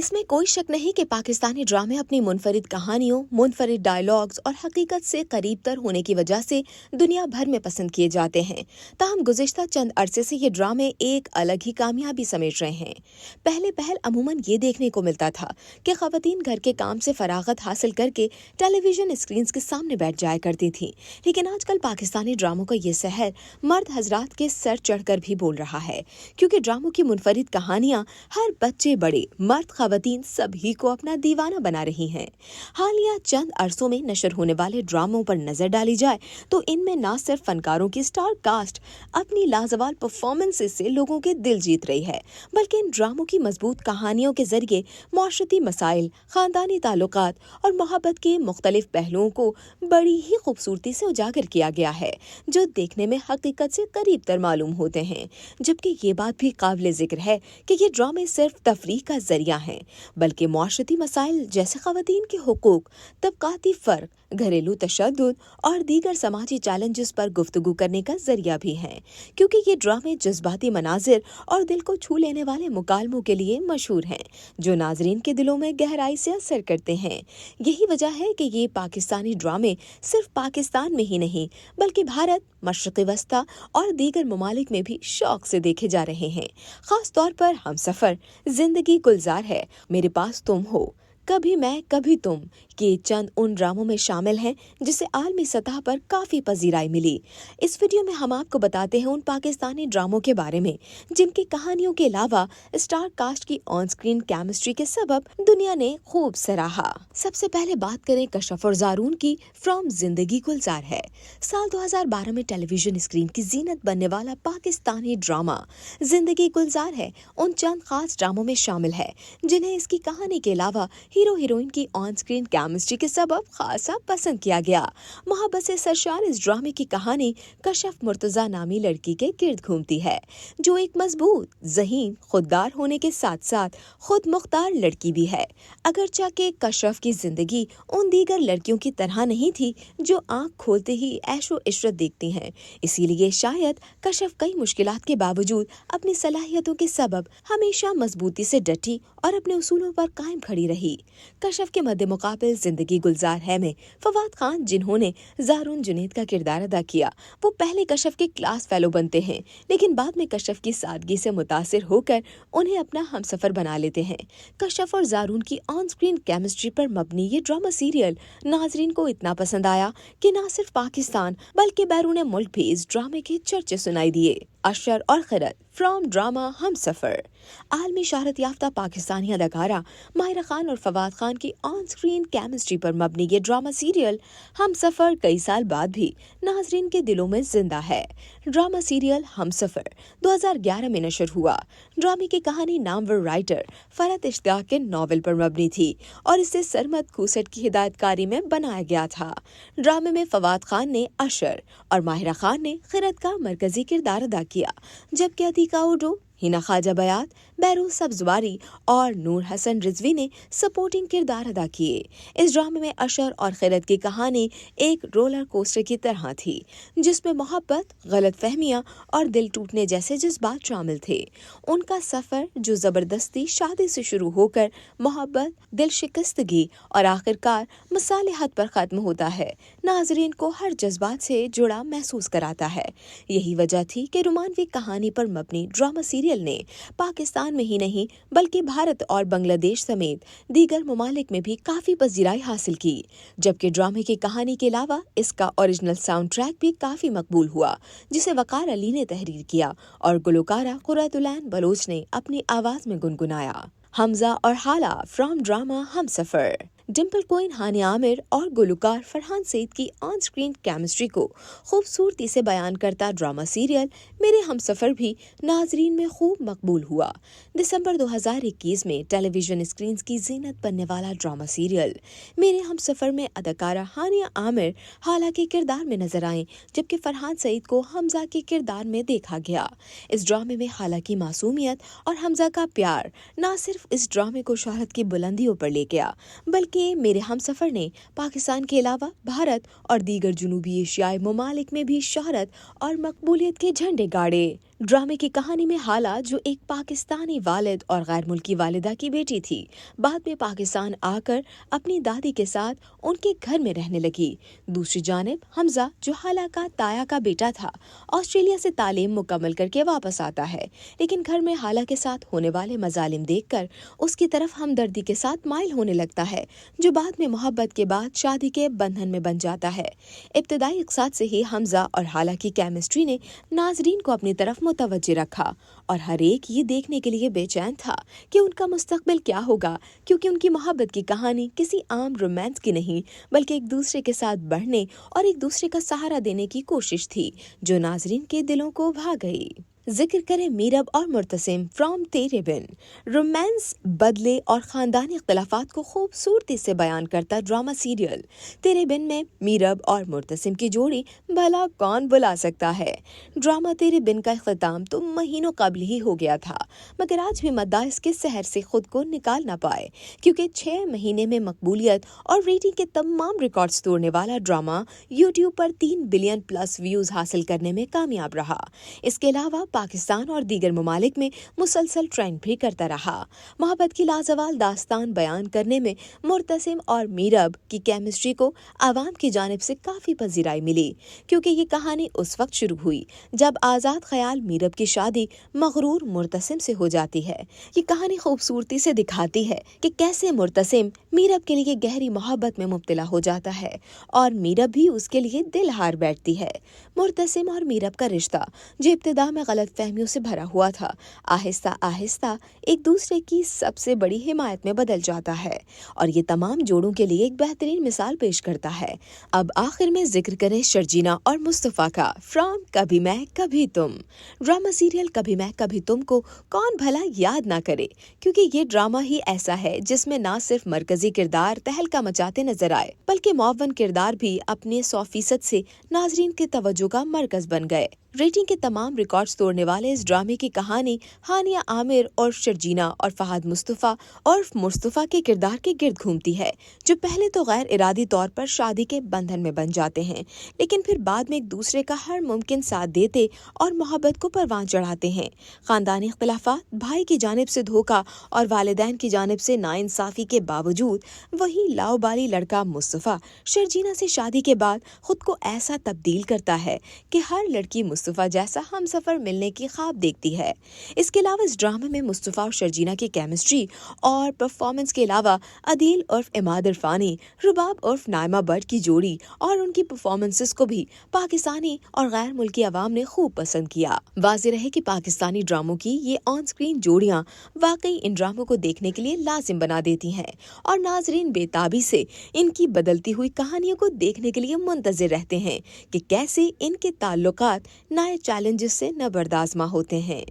इसमें कोई शक नहीं कि पाकिस्तानी ड्रामे अपनी मुनफरिद कहानियों, मुनफरिद डायलॉग्स और हकीकत से करीब तर होने की वजह से दुनिया भर में पसंद किए जाते हैं। ताहम गुज़िश्ता चंद अरसे से ये ड्रामे एक अलग ही कामयाबी समेट रहे हैं। पहले पहल अमूमन ये देखने को मिलता था कि ख़वातीन घर के काम से फरागत हासिल करके टेलीविजन स्क्रीन के सामने बैठ जाया करती थीं, लेकिन आजकल पाकिस्तानी ड्रामों का ये सहर मर्द हजरात के सर चढ़कर भी बोल रहा है, क्योंकि ड्रामों की मुनफरिद कहानियां हर बच्चे बड़े मर्द ख़वातीन सभी को अपना दीवाना बना रही हैं। हालिया चंद अरसों में नशर होने वाले ड्रामों पर नजर डाली जाए तो इनमें न सिर्फ फनकारों की स्टार कास्ट अपनी लाजवाब परफॉर्मेंसेस से लोगों के दिल जीत रही है, बल्कि इन ड्रामों की मजबूत कहानियों के जरिए माशरती मसाइल, खानदानी ताल्लुकात और मोहब्बत के मुख्तलिफ पहलुओं को बड़ी ही खूबसूरती से उजागर किया गया है, जो देखने में हकीकत से करीब तर मालूम होते हैं। जबकि ये बात भी काबिल जिक्र है कि ये ड्रामे सिर्फ तफरीह का जरिया हैं, बल्कि मुआशरती मसाइल जैसे ख़वातीन के हुकूक, तबकाती फ़र्क, घरेलू तशद्दुद और दीगर समाजी चैलेंजेस पर गुफ्तगू करने का जरिया भी हैं, क्योंकि ये ड्रामे जज्बाती मनाजिर और दिल को छू लेने वाले मुकालमों के लिए मशहूर हैं, जो नाजरीन के दिलों में गहराई से असर करते हैं। यही वजह है कि ये पाकिस्तानी ड्रामे सिर्फ पाकिस्तान में ही नहीं, बल्कि भारत, मशरक़ी वस्ता और दीगर ममालिक में भी शौक से देखे जा रहे हैं। ख़ास तौर पर हमसफ़र, ज़िंदगी गुलजार है, मेरे पास तुम हो, कभी मैं कभी तुम के चंद उन ड्रामों में शामिल हैं जिसे आलमी सतह पर काफ़ी पजीराई मिली। इस वीडियो में हम आपको बताते हैं उन पाकिस्तानी ड्रामों के बारे में जिनकी कहानियों के अलावा स्टार कास्ट की ऑन स्क्रीन केमिस्ट्री के सबब दुनिया ने खूब सराहा। सबसे पहले बात करें कशफ और ज़ारून की। फ्रॉम जिंदगी गुलजार है साल 2012 में टेलीविजन स्क्रीन की जीनत बनने वाला पाकिस्तानी ड्रामा जिंदगी गुलजार है उन चंद खास ड्रामों में शामिल है जिन्हें इसकी कहानी के अलावा हीरो हीरोइन की ऑन स्क्रीन केमिस्ट्री के सबब खासा पसंद किया गया। मोहब्बत से सरशार इस ड्रामे की कहानी कशफ मुर्तजा नामी लड़की के गिर्द घूमती है, जो एक मजबूत, ज़हीन, खुददार होने के साथ साथ खुद मुख्तार लड़की भी है। अगरचे कि कशफ की जिंदगी उन दीगर लड़कियों की तरह नहीं थी जो आंख खोलते ही ऐशो इशरत देखती हैं, इसीलिए शायद कशफ कई मुश्किलात के बावजूद अपनी सलाहियतों के सबब हमेशा मजबूती से डटी और अपने उसूलों पर कायम खड़ी रही। कशफ के मद्दे मुकाबिल जिंदगी गुलजार है में फवाद खान, जिन्होंने ज़ारून जुनैद का किरदार अदा किया, वो पहले कशफ के क्लास फेलो बनते हैं, लेकिन बाद में कशफ की सादगी से मुतासिर होकर उन्हें अपना हमसफर बना लेते हैं। कशफ और ज़ारून की ऑन स्क्रीन केमिस्ट्री पर मबनी ये ड्रामा सीरियल नाजरीन को इतना पसंद आया कि न सिर्फ पाकिस्तान बल्कि बैरून मुल्क भी इस ड्रामे के चर्चे सुनाई दिए। अशर और खिरत फ्रॉम ड्रामा हमसफर। आलमी शहरत याफ्ता पाकिस्तानी अदाकारा माहिरा खान और फवाद खान की ऑन स्क्रीन केमिस्ट्री पर मबनी ये ड्रामा सीरियल हमसफर कई साल बाद भी नाजरीन के दिलों में जिंदा है। ड्रामा सीरियल हमसफर 2011 में नशर हुआ। ड्रामे की कहानी नामवर राइटर फरहत इश्तियाक के नॉवेल पर मबनी थी और इसे सरमद खूसट की हिदायतकारी में बनाया गया था। ड्रामे में फवाद खान ने अशर और माहिरा खान ने खिरत का मरकजी किरदार अदा किया, जबकि अतीका उर्दू, हिना ख्वाजा बयात, बैरूज सब्जवारी और नूर हसन रिजवी ने सपोर्टिंग किरदार अदा किए। इस ड्रामे में अशर और खिरत की कहानी एक रोलर कोस्टर की तरह थी, जिसमें मोहब्बत, गलत फहमियाँ और दिल टूटने जैसे जज्बात शामिल थे। उनका सफ़र जो ज़बरदस्ती शादी से शुरू होकर मोहब्बत, दिल शिकस्तगी और आखिरकार मसालिहत पर ख़त्म होता है, नाजरीन को हर जज्बात से जुड़ा महसूस कराता है। यही वजह थी कि रोमांटिक कहानी पर मबनी ड्रामा सीरियल ने पाकिस्तान में ही नहीं बल्कि भारत और बांग्लादेश समेत दीगर ममालिक में भी काफी पजीराई हासिल की। जबकि ड्रामे की कहानी के अलावा इसका ओरिजिनल साउंड ट्रैक भी काफी मकबूल हुआ, जिसे वकार अली ने तहरीर किया और गुलकारा कुरैतुलैन बलोच ने अपनी आवाज में गुनगुनाया। हमजा और हाला फ्रॉम ड्रामा हमसफर। डिम्पल कोइन, हानिया आमिर और गुलकार फरहान सईद की ऑन स्क्रीन केमिस्ट्री को खूबसूरती से बयान करता ड्रामा सीरियल मेरे हमसफर भी नाजरीन में खूब मकबूल हुआ। दिसंबर 2021 में टेलीविजन स्क्रीन की जीनत बनने वाला ड्रामा सीरियल मेरे हमसफर में अदाकारा हानिया आमिर हाला के किरदार में नजर आए, जबकि फरहान सईद को हमजा के किरदार में देखा गया। इस ड्रामे में हाला की मासूमियत और हमजा का प्यार न सिर्फ इस ड्रामे को शोहरत की बुलंदियों पर ले गया, बल्कि कि मेरे हमसफर ने पाकिस्तान के अलावा भारत और दीगर जुनूबी एशियाई ममालिक में भी शोहरत और मकबूलियत के झंडे गाड़े। ड्रामे की कहानी में हाला, जो एक पाकिस्तानी वालिद और गैर मुल्की वालिदा की बेटी थी, बाद में पाकिस्तान आकर अपनी दादी के साथ उनके घर में रहने लगी। दूसरी जानिब हमजा, जो हाला का ताया का बेटा था, ऑस्ट्रेलिया से तालीम मुकम्मल करके वापस आता है, लेकिन घर में हाला के साथ होने वाले मजालिम देखकर उसकी तरफ हमदर्दी के साथ माइल होने लगता है, जो बाद में मोहब्बत के बाद शादी के बंधन में बन जाता है। इब्तदाई इक़्साद से ही हमजा और हाला की केमिस्ट्री ने नाजरीन को अपनी तरफ मुतवज्जे रखा और हर एक ये देखने के लिए बेचैन था कि उनका मुस्तकबिल क्या होगा, क्योंकि उनकी मोहब्बत की कहानी किसी आम रोमांस की नहीं, बल्कि एक दूसरे के साथ बढ़ने और एक दूसरे का सहारा देने की कोशिश थी, जो नाजरीन के दिलों को भा गई। जिक्र करें मीरब और मुर्तसिम फ्रॉम तेरे बिन। रोमांस, बदले और ख़ानदानी इख्तिलाफात को खूबसूरती से बयान करता ड्रामा सीरियल तेरे बिन में मीरब और मुर्तसिम की जोड़ी भला कौन बुला सकता है। ड्रामा तेरे बिन का इख्तिताम तो महीनों कबल ही हो गया था, मगर आज भी मद्दा इसके सहर से खुद को निकाल ना पाए, क्योंकि 6 महीने में मकबूलियत और रेटिंग के तमाम रिकॉर्ड्स तोड़ने वाला ड्रामा यूट्यूब पर 3 बिलियन प्लस व्यूज हासिल करने में कामयाब रहा। इसके अलावा पाकिस्तान और दीगर ममालिक में मुसलसल ट्रेंड भी करता रहा। मोहब्बत की लाजवाल दास्तान बयान करने में मुर्तसिम और मीरब की केमिस्ट्री को आवाम की जानिब से काफ़ी पजीराई मिली, क्योंकि ये कहानी उस वक्त शुरू हुई जब आज़ाद ख्याल मीरब की शादी मगरूर मुर्तसिम से हो जाती है। ये कहानी खूबसूरती से दिखाती है कि कैसे मुर्तसिम मीरब के लिए गहरी मोहब्बत में मुब्तला हो जाता है और मीरब भी उसके लिए दिल हार बैठती है। मुर्तसिम और मीरब का रिश्ता, जो इब्तिदा में गलत फहमियों से भरा हुआ था, आहिस्ता आहिस्ता एक दूसरे की सबसे बड़ी हिमायत में बदल जाता है और ये तमाम जोड़ों के लिए एक बेहतरीन मिसाल पेश करता है। अब आखिर में जिक्र करें शर्जीना और मुस्तफ़ा का फ्रॉम कभी मैं कभी तुम। ड्रामा सीरियल कभी मैं कभी तुम को कौन भला याद ना करे, क्योंकि ये ड्रामा ही ऐसा है जिसमें ना सिर्फ मरकजी किरदार तहलका मचाते नजर आए, बल्कि मुअव्वन किरदार भी अपने 100% से नाजरीन की तवज्जो का मरकज बन गए। रेटिंग के तमाम रिकॉर्ड्स तोड़ने वाले इस ड्रामे की कहानी हानिया आमिर और शर्जीना और फहद मुस्तफ़ा और मुस्तफ़ा के किरदार के गिर्द घूमती है, जो पहले तो गैर इरादी तौर पर शादी के बंधन में बन जाते हैं, लेकिन फिर बाद में एक दूसरे का हर मुमकिन साथ देते और मोहब्बत को परवान चढ़ाते हैं। खानदानी इख्तिलाफात, भाई की जानिब से धोखा और वालिदैन की जानिब से नाइंसाफ़ी के बावजूद वही लाओबाली लड़का मुस्तफ़ा शर्जीना से शादी के बाद खुद को ऐसा तब्दील करता है कि हर लड़की मुस्तफ़ा जैसा हमसफर मिलने की ख्वाब देखती है। इसके अलावा इस ड्रामे में मुस्तफ़ा और शर्जीना की केमिस्ट्री और परफॉर्मेंस के अलावा अदील उर्फ इमाद इरफानी, रुबाब उर्फ नाइमा बट की जोड़ी और उनकी परफॉर्मेंसेस को भी पाकिस्तानी और गैर मुल्की आवाम ने खूब पसंद किया। वाज़ेह रहे कि पाकिस्तानी ड्रामों की ये ऑन स्क्रीन जोड़ियां वाकई इन ड्रामों को देखने के लिए लाजिम बना देती हैं और नाजरीन बेताबी से इनकी बदलती हुई कहानियों को देखने के लिए मुंतज़िर रहते हैं कि कैसे इनके ताल्लुकात नए चैलेंजेस से नबर्द आज़मा होते हैं।